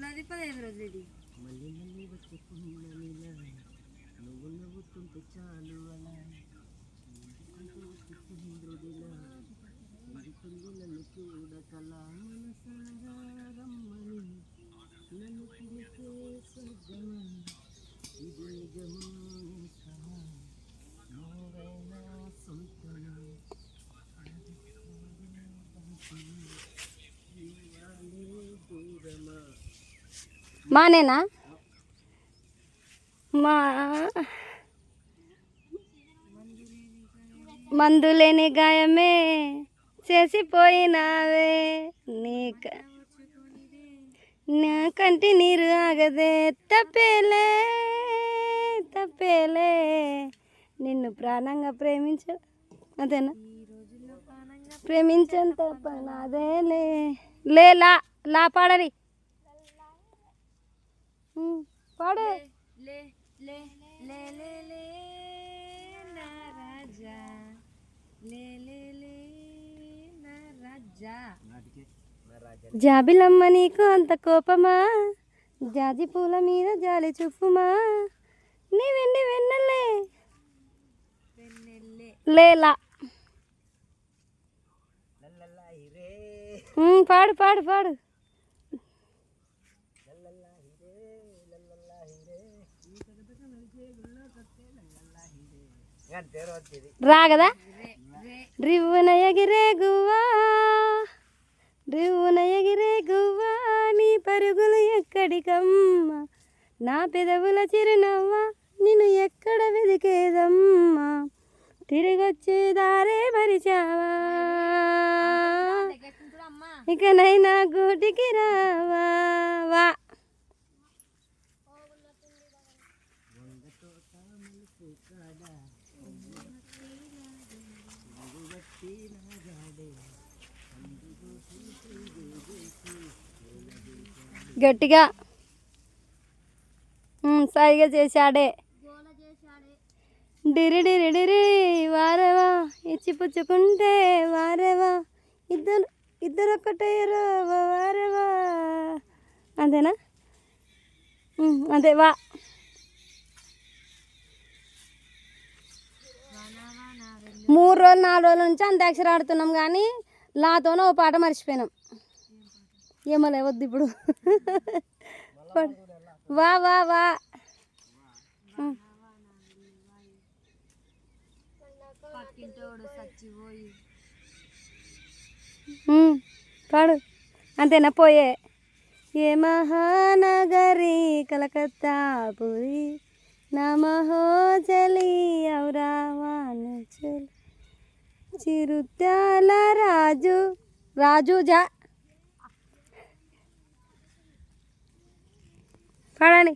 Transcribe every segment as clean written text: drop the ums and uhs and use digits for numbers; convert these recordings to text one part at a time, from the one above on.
అది 15 రోజులు ఇది. మళ్ళీ మళ్ళీ వచ్చే పున్నమిలా నువ్వు నవ్వుతుంటే చాలు అలా చంద్రుడిలా ఎందుకుంది నన్ను చూడకలా మనసారా రమ్మని నన్ను పిలిచే స్వర్గమని ఇది నిజమో నిజమా నువ్వైనా సొంతమా దూరమా మానేనా మా మందులేని గాయమే చేసిపోయినావే నా కంటి నీరు ఆగదే తప్పేలే తప్పేలే నిన్ను ప్రాణంగా ప్రేమించ అదేనా ప్రేమించంత అదేలే లే లా లా పాడరి పాడు లే లే లే లే లే నా రాజా లే లే లే నా రాజా. జాబిలమ్మ నీకు అంత కోపమా జాజి పూల మీద జాలి చూపుమా నీ వెండి వెన్నెల్లే లేలా పాడు పాడు పాడు రాగదా రివ్వున ఎగిరే గువ్వా రివ్వున ఎగిరే గువ్వా నీ పరుగులు ఎక్కడికమ్మా నా పెదవుల చిరునవ్వా నిన్ను ఎక్కడ వెదికేదమ్మా తిరిగొచ్చే దారే మరిచావా ఇకనైనా గూటికి రావా వా గట్టిగా సరిగా చేశాడే డిరి డిరి డిరి వారేవా ఇచ్చి పుచ్చుకుంటే వారేవా ఇద్దరు ఇద్దరు ఒకటేరా వారేవా అంతేనా అదే వా 3 రోజులు 4 రోజుల నుంచి అంత్యాక్షరి ఆడుతున్నాం కానీ లాతోనే ఓ పాట మర్చిపోయినాం ఏమలే వద్దు ఇప్పుడు వా వా వా పాడు అంతేనా పోయే ఏ మహానగరి కలకత్తా పురి నమహోజలి ఔరావాన చలి చిరుత్యాల రాజు రాజు జా పాడని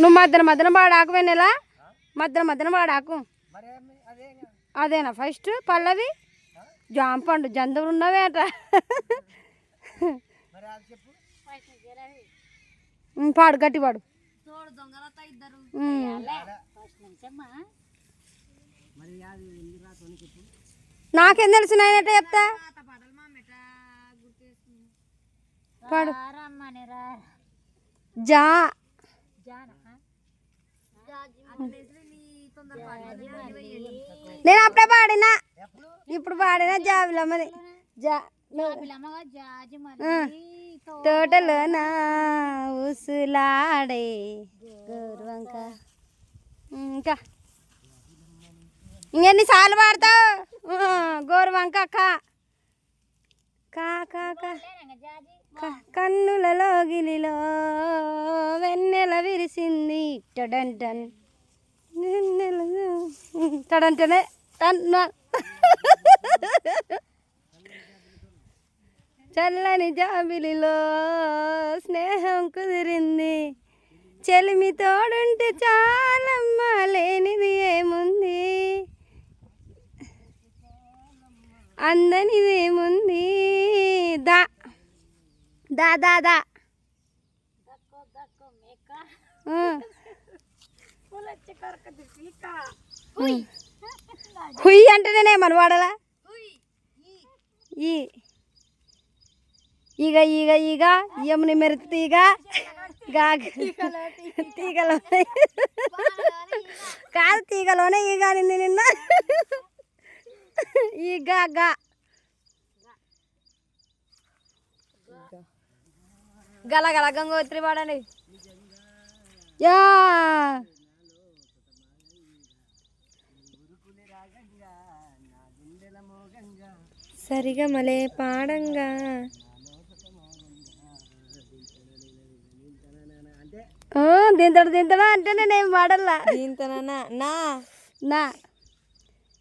నువ్వు మధ్యన పాడాకు వెన్నెలా మధ్యన పాడాకు అదేనా ఫస్ట్ పల్లవి జాంపండు జంతువులు ఉన్నవేట పాడు గట్టి పాడు నాకేం తెలుసు నేనైతే చెప్తా పాడు జా నేను అప్పుడే పాడినా ఇప్పుడు పాడినా జాబిలమ్మది తోటలో నా ఊసులాడే గోరువంక ఇంకా ఇంకెన్నిసార్లు పాడతావు గోరువంక కన్నులలో గిలిలో వెన్నెల విరిసింది టడంటన్ టడంటనే చల్లని జాబిలిలో స్నేహం కుదిరింది చెలిమి తోడుంటే చాలమ్మా లేనిది ఏముంది అందనిది ఏముంది దా దా దా దా హుయ్ అంటే నేనేమని వాడాలా ఈ ఈగ ఈగ ఈగ యముని మెరుపు తీగ తీగలో కాదు తీగలోనే ఈగ అనింది నిన్న ఈగ గా గల గల గంగోత్రి వాడండి యా సరిగా మలే పాడంగా దింతడు దింతడా అంటే నేనేం పాడల్లా దీంతోనా నా నా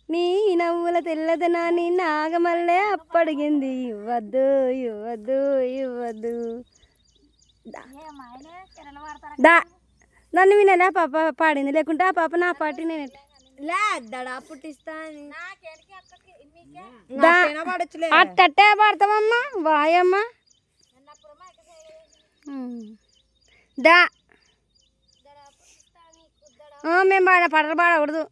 నీ నవ్వుల తెల్లదనాన్ని నాగమల్లే అప్పడిగింది ఇవ్వద్దు ఇవ్వద్దు ఇవ్వద్దు దా నన్ను వినేలా పాప పాడింది లేకుంటే ఆ పాప నా పాటి నేను దడా పుట్టిస్తా అట్టట్టే పాడతామమ్మా వాయమ్మా దా మేము పాటలు పాడకూడదు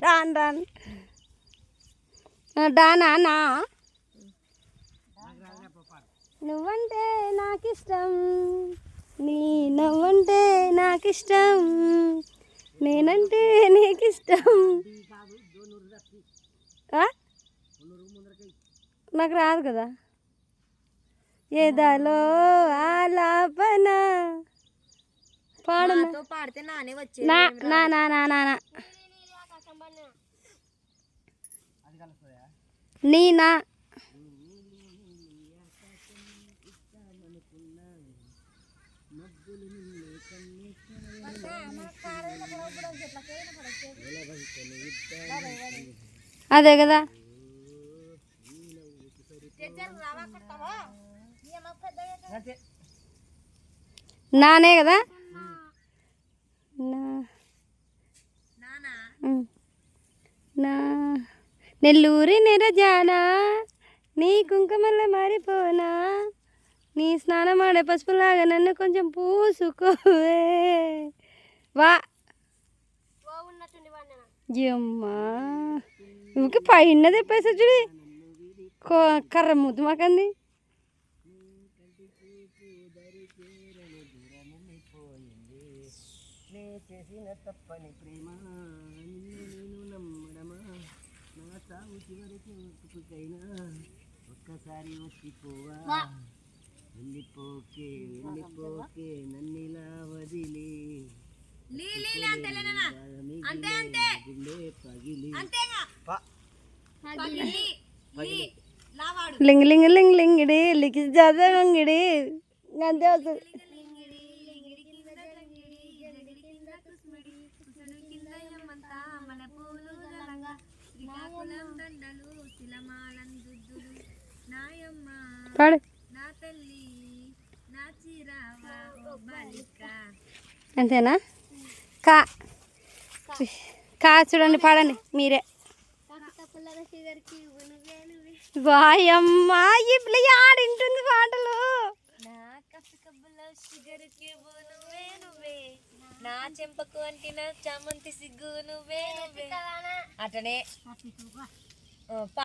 డాన్ డాన్ డానా నా నువ్వంటే నాకిష్టం నీ నవ్వంటే నాకిష్టం నేనంటే నీకిష్టం నాకు రాదు కదా ఏదాలో ఆలాపన పాడు పాడితే నానే వచ్చే నా నా నా నా నా నా నీ నా అదే కదా నానే కదా నా నెల్లూరి నిరజానా నీ కుంకుమల్ల మారిపోనా నీ స్నానం ఆడే పసుపులాగా నన్ను కొంచెం పూసుకోవే వా అమ్మా ఇంక పైన తెప్పేసా చూడి కర్ర ముద్దు మాకంది చేసిన తప్పని ప్రేమ నేను నమ్మడమా నా సాగు చివరికి ఒప్పుకైనా ఒక్కసారి వచ్చిపోవా వెళ్ళిపోకే వెళ్ళిపోకే నన్నిలా వదిలి గుండె పగిలి లింగ్ లింగ్ లింగ్ లింగిడి లికి చదవంగిడి అంతే వస్తుంది పాడు అంతేనా కా కా చూడండి పాడండి మీరే వాయమ్మా ఇప్పుడు ఆడింటుంది పాటలు నా చెంపకు అంటిన చామంతి సిగ్గు నువ్వే నువ్వే అటనే